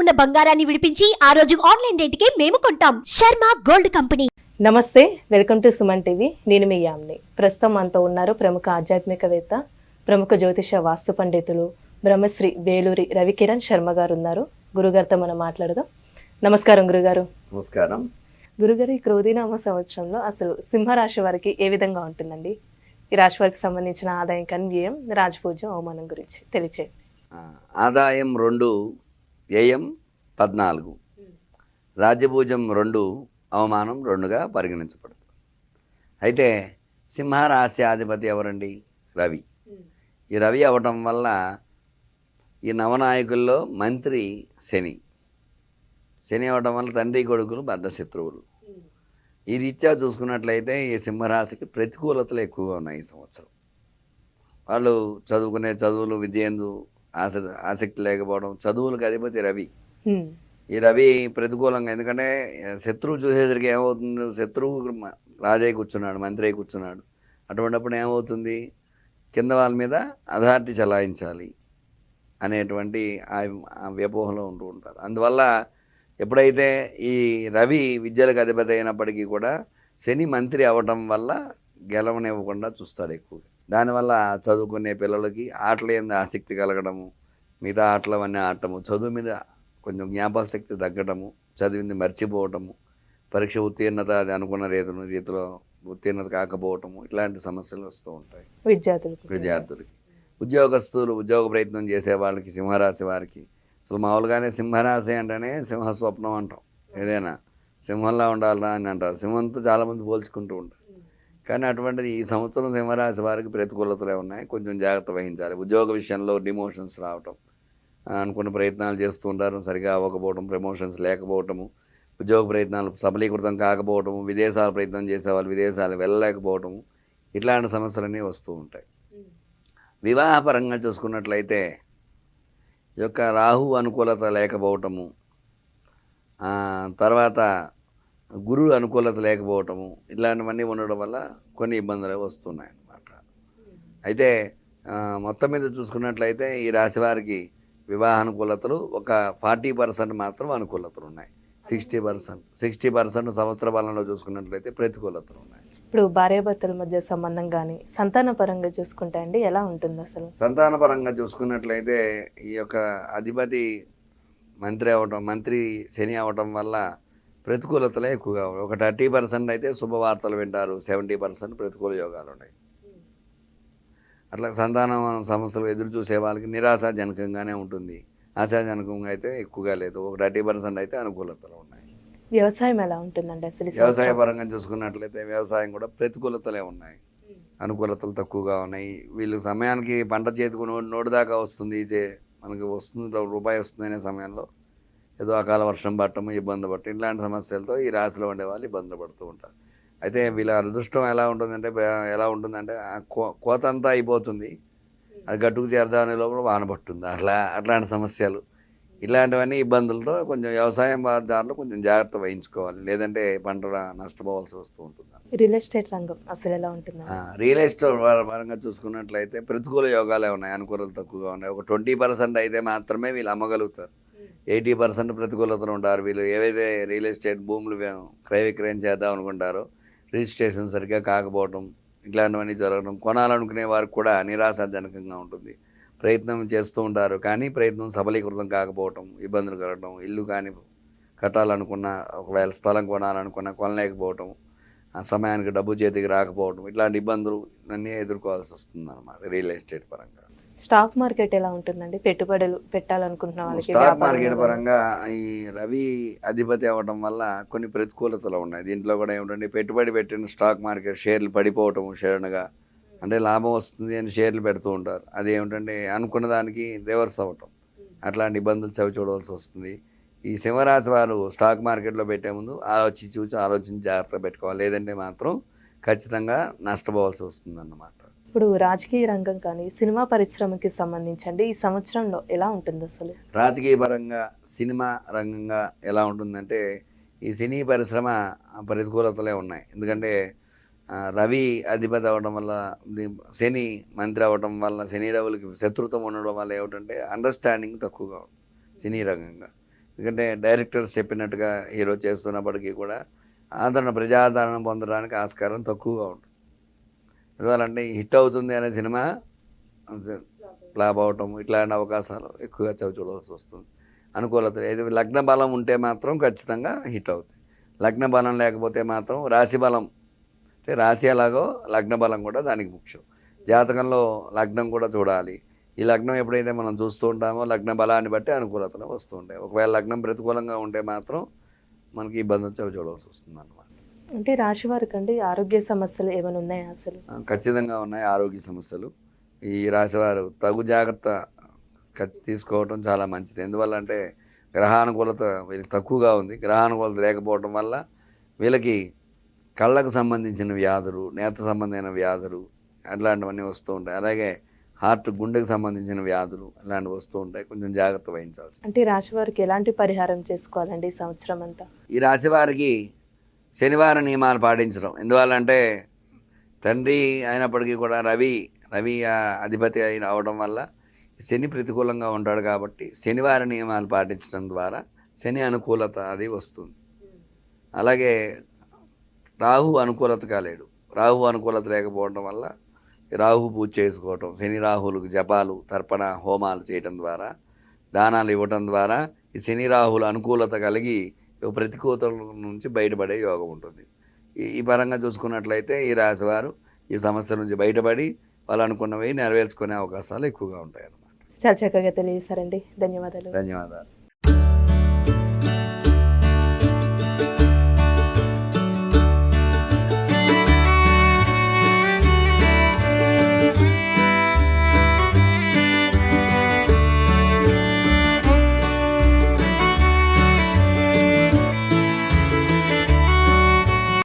ఉన్న బంగారాన్ని విడిపించి ఆ రోజు ఆన్లైన్ రేటుకే మేము కొంటాం. Sharma gold company. నమస్తే, వెల్కమ్ టు సుమన్ టీవీ. నేను మీ యామ్ని. ప్రస్తుతం మనతో ఉన్నారు ప్రముఖ ఆధ్యాత్మికవేత్త, ప్రముఖ జ్యోతిష వాస్తు పండితులు బ్రహ్మశ్రీ వేలూరి రవికిరణ్ శర్మ గారు ఉన్నారు. గురుగారితో మనం మాట్లాడదాం. నమస్కారం గురుగారు. నమస్కారం గురుగారు, ఈ క్రోధీనామ సంవత్సరంలో అసలు సింహరాశి వారికి ఏ విధంగా ఉంటుందండి? ఈ రాశి వారికి సంబంధించిన ఆదాయం కానీ వ్యయం, రాజపూజ్యం, అవమానం గురించి తెలియచేయండి. ఆదాయం 2, వ్యయం 14, రాజ్యభూజం 2, అవమానం 2గా పరిగణించబడుతుంది. అయితే సింహరాశ్యాధిపతి ఎవరండి? రవి. ఈ రవి అవటం వల్ల ఈ నవనాయకుల్లో మంత్రి శని. శని అవడం వల్ల తండ్రి కొడుకులు బద్ధశత్రువులు. ఈ రీత్యా చూసుకున్నట్లయితే ఈ సింహరాశికి ప్రతికూలతలు ఎక్కువగా ఉన్నాయి ఈ సంవత్సరం. వాళ్ళు చదువుకునే చదువులు, విద్యందు ఆసక్తి లేకపోవడం. చదువులకు అధిపతి రవి. ఈ రవి ప్రతికూలంగా, ఎందుకంటే శత్రువు చూసేసరికి ఏమవుతుంది, శత్రువు రాజయ్య కూర్చున్నాడు, మంత్రి అయి కూర్చున్నాడు. అటువంటిప్పుడు ఏమవుతుంది, కింద వాళ్ళ మీద అథారిటీ చలాయించాలి అనేటువంటి ఆ వ్యపోహంలో ఉంటూ ఉంటారు. అందువల్ల ఎప్పుడైతే ఈ రవి విద్యలకు అధిపతి అయినప్పటికీ కూడా శని మంత్రి అవ్వటం వల్ల గెలవనివ్వకుండా చూస్తాడు ఎక్కువగా. దానివల్ల చదువుకునే పిల్లలకి ఆటల మీద ఆసక్తి కలగడము, మిగతా ఆటలు అవన్నీ ఆడటము, చదువు మీద కొంచెం జ్ఞాపక శక్తి తగ్గడము, చదివింది మర్చిపోవటము, పరీక్ష ఉత్తీర్ణత అది అనుకున్న రీతిలో ఉత్తీర్ణత కాకపోవటము, ఇట్లాంటి సమస్యలు వస్తూ ఉంటాయి విద్యార్థులకి. ఉద్యోగస్తులు, ఉద్యోగ ప్రయత్నం చేసే వాళ్ళకి, సింహరాశి వారికి అసలు మామూలుగానే సింహరాశి అంటేనే సింహ స్వప్నం అంటాం. ఏదైనా సింహంలా ఉండాలా అని అంటారు. సింహంతో చాలామంది పోల్చుకుంటూ ఉంటారు. కానీ అటువంటిది ఈ సంవత్సరం సింహరాశి వారికి ప్రతికూలతలే ఉన్నాయి. కొంచెం జాగ్రత్త వహించాలి. ఉద్యోగ విషయంలో డిమోషన్స్ రావటం, అనుకున్న ప్రయత్నాలు చేస్తూ ఉంటారు, సరిగా అవ్వకపోవడం, ప్రమోషన్స్ లేకపోవటము, ఉద్యోగ ప్రయత్నాలు సఫలీకృతం కాకపోవటము, విదేశాల ప్రయత్నం చేసేవాళ్ళు విదేశాలు వెళ్ళలేకపోవటము, ఇట్లాంటి సమస్యలన్నీ వస్తూ ఉంటాయి. వివాహపరంగా చూసుకున్నట్లయితే ఈ యొక్క రాహు అనుకూలత లేకపోవటము, తర్వాత గురువు అనుకూలత లేకపోవటము, ఇట్లాంటివన్నీ ఉండడం వల్ల కొన్ని ఇబ్బందులు వస్తున్నాయి అన్నమాట. అయితే మొత్తం మీద చూసుకున్నట్లయితే ఈ రాశి వారికి వివాహ అనుకూలతలు ఒక 40% మాత్రం అనుకూలతలు ఉన్నాయి. 60% సంవత్సర పాలనలో చూసుకున్నట్లయితే ప్రతికూలతలు ఉన్నాయి. ఇప్పుడు భార్యాభర్తల మధ్య సంబంధం కానీ సంతాన పరంగా చూసుకుంటే అండి ఎలా ఉంటుంది అసలు? సంతాన పరంగా చూసుకున్నట్లయితే ఈ యొక్క అధిపతి మంత్రి శని అవటం వల్ల ప్రతికూలతలే ఎక్కువగా ఉన్నాయి. ఒక 30% అయితే శుభవార్తలు వింటారు, 70% ప్రతికూల యోగాలు ఉన్నాయి. అట్లా సంతానం సమస్యలు ఎదురు చూసే వాళ్ళకి నిరాశాజనకంగానే ఉంటుంది. ఆశాజనకంగా అయితే ఎక్కువగా లేదు. ఒక 30% అయితే అనుకూలతలు ఉన్నాయి. వ్యవసాయం ఎలా ఉంటుందండి అసలు? వ్యవసాయ పరంగా చూసుకున్నట్లయితే వ్యవసాయం కూడా ప్రతికూలతలే ఉన్నాయి, అనుకూలతలు తక్కువగా ఉన్నాయి. వీళ్ళు సమయానికి పంట చేతికి నోటి దాకా వస్తుంది, మనకి వస్తుంది, రూపాయి వస్తుంది అనే సమయంలో ఏదో అకాల వర్షం పట్టము, ఇబ్బంది పట్టడం, ఇట్లాంటి సమస్యలతో ఈ రాశిలో ఉండే వాళ్ళు ఇబ్బందులు పడుతూ ఉంటారు. అయితే వీళ్ళ అదృష్టం ఎలా ఉంటుందంటే కోత అంతా అయిపోతుంది, అది గట్టుకు చేరదాని లోపల వాన పట్టుంది, అట్లాంటి సమస్యలు, ఇలాంటివన్నీ ఇబ్బందులతో కొంచెం వ్యవసాయం దాంట్లో కొంచెం జాగ్రత్త వహించుకోవాలి, లేదంటే పంట నష్టపోవాల్సి వస్తూ ఉంటుంది. రియల్ ఎస్టేట్ రంగం అసలు ఎలా ఉంటుంది? రియల్ ఎస్టేట్ పరంగా చూసుకున్నట్లయితే ప్రతికూల యోగాలే ఉన్నాయి, అనుకూలతలు తక్కువగా ఉన్నాయి. ఒక 20% అయితే మాత్రమే వీళ్ళు అమ్మగలుగుతారు. 80% ప్రతికూలతలు ఉంటారు. వీళ్ళు ఏవైతే రియల్ ఎస్టేట్ భూములు క్రయ విక్రయం చేద్దాం అనుకుంటారో రిజిస్ట్రేషన్ సరిగ్గా కాకపోవడం, ఇట్లాంటివన్నీ జరగడం, కొనాలనుకునే వారికి కూడా నిరాశాజనకంగా ఉంటుంది. ప్రయత్నం చేస్తూ ఉంటారు, కానీ ప్రయత్నం సఫలీకృతం కాకపోవటం, ఇబ్బందులు కలగడం, ఇల్లు కానీ కట్టాలనుకున్న, ఒకవేళ స్థలం కొనాలనుకున్నా కొనలేకపోవటం, ఆ సమయానికి డబ్బు చేతికి రాకపోవడం, ఇట్లాంటి ఇబ్బందులు అన్నీ ఎదుర్కోవాల్సి వస్తుంది అన్నమాట రియల్ ఎస్టేట్ పరంగా. స్టాక్ మార్కెట్ ఎలా ఉంటుందండి? పెట్టుబడులు పెట్టాలనుకుంటున్న వాళ్ళకి స్టాక్ మార్కెట్ పరంగా ఈ రవి అధిపతి అవ్వడం వల్ల కొన్ని ప్రతికూలతలు ఉన్నాయి. దీంట్లో కూడా ఏమిటంటే పెట్టుబడి పెట్టిన స్టాక్ మార్కెట్ షేర్లు పడిపోవటం, షేర్గా అంటే లాభం వస్తుంది అని షేర్లు పెడుతూ ఉంటారు, అది ఏమిటంటే అనుకున్న దానికి రివర్స్ అవ్వటం, అట్లాంటి ఇబ్బందులు చవి చూడవలసి వస్తుంది. ఈ సింహరాశి వారు స్టాక్ మార్కెట్లో పెట్టే ముందు ఆలోచించి జాగ్రత్తగా పెట్టుకోవాలి, లేదంటే మాత్రం ఖచ్చితంగా నష్టపోవాల్సి వస్తుంది అన్నమాట. ఇప్పుడు రాజకీయ రంగం కానీ సినిమా పరిశ్రమకి సంబంధించండి ఈ సంవత్సరంలో ఎలా ఉంటుంది అసలు? రాజకీయ పరంగా సినిమా రంగంగా ఎలా ఉంటుందంటే ఈ సినీ పరిశ్రమ ప్రతికూలతలే ఉన్నాయి. ఎందుకంటే రవి అధిపతి అవ్వడం వల్ల, శని మంత్రి అవ్వడం వల్ల, శని రవులకి శత్రుత్వం ఉండడం వల్ల ఏమిటంటే అండర్స్టాండింగ్ తక్కువగా ఉంటుంది సినీ రంగంగా. ఎందుకంటే డైరెక్టర్స్ చెప్పినట్టుగా హీరో చేస్తున్నప్పటికీ కూడా ప్రజాదరణ పొందడానికి ఆస్కారం తక్కువగా ఉంటుంది. ఎందువల్లంటే హిట్ అవుతుంది అనే సినిమా ఫ్లాప్ అవటం ఇట్లాంటి అవకాశాలు ఎక్కువగా చూడవలసి వస్తుంది. అనుకూలత ఏది లగ్న బలం ఉంటే మాత్రం ఖచ్చితంగా హిట్ అవుతుంది. లగ్న బలం లేకపోతే మాత్రం రాశి బలం, అంటే రాశి ఎలాగో లగ్న బలం కూడా దానికి ముఖ్యం. జాతకంలో లగ్నం కూడా చూడాలి. ఈ లగ్నం ఎప్పుడైతే మనం చూస్తూ ఉంటామో లగ్న బలాన్ని బట్టి అనుకూలతలు వస్తూ ఉంటాయి. ఒకవేళ లగ్నం ప్రతికూలంగా ఉంటే మాత్రం మనకి ఇబ్బందులు చూడవలసి వస్తుంది అన్నమాట. అంటే రాశి వారికి అండి ఆరోగ్య సమస్యలు ఏమైనా ఉన్నాయా అసలు? ఖచ్చితంగా ఉన్నాయి ఆరోగ్య సమస్యలు. ఈ రాశివారు తగు జాగ్రత్త తీసుకోవటం చాలా మంచిది. ఎందువల్ల అంటే గ్రహానుకూలత వీళ్ళకి తక్కువగా ఉంది. గ్రహానుకూలత లేకపోవడం వల్ల వీళ్ళకి కళ్ళకు సంబంధించిన వ్యాధులు, నేత్ర సంబంధమైన వ్యాధులు అట్లాంటివన్నీ వస్తూ ఉంటాయి. అలాగే హార్ట్, గుండెకు సంబంధించిన వ్యాధులు అలాంటివి వస్తూ ఉంటాయి. కొంచెం జాగ్రత్త వహించాల్సి. అంటే రాశి వారికి ఎలాంటి పరిహారం చేసుకోవాలండి ఈ సంవత్సరం అంతా? ఈ రాశి వారికి శనివార నియమాలు పాటించడం. ఎందువల్లంటే తండ్రి అయినప్పటికీ కూడా రవి అధిపతి అయిన అవడం వల్ల శని ప్రతికూలంగా ఉంటాడు కాబట్టి శనివార నియమాలు పాటించడం ద్వారా శని అనుకూలత అది వస్తుంది. అలాగే రాహు అనుకూలత కాలేడు. రాహు అనుకూలత లేకపోవడం వల్ల రాహు పూజ చేసుకోవటం, శని రాహులకు జపాలు, తర్పణ, హోమాలు చేయడం ద్వారా, దానాలు ఇవ్వటం ద్వారా ఈ శని రాహుల అనుకూలత కలిగి ప్రతికూలతల నుంచి బయటపడే యోగం ఉంటుంది. ఈ పరంగా చూసుకున్నట్లయితే ఈ రాశివారు ఈ సమస్య నుంచి బయటపడి వాళ్ళు అనుకున్నవి నెరవేర్చుకునే అవకాశాలు ఎక్కువగా ఉంటాయి అన్నమాట. చాలా చక్కగా తెలియజేశారండి. ధన్యవాదాలు. ధన్యవాదాలు.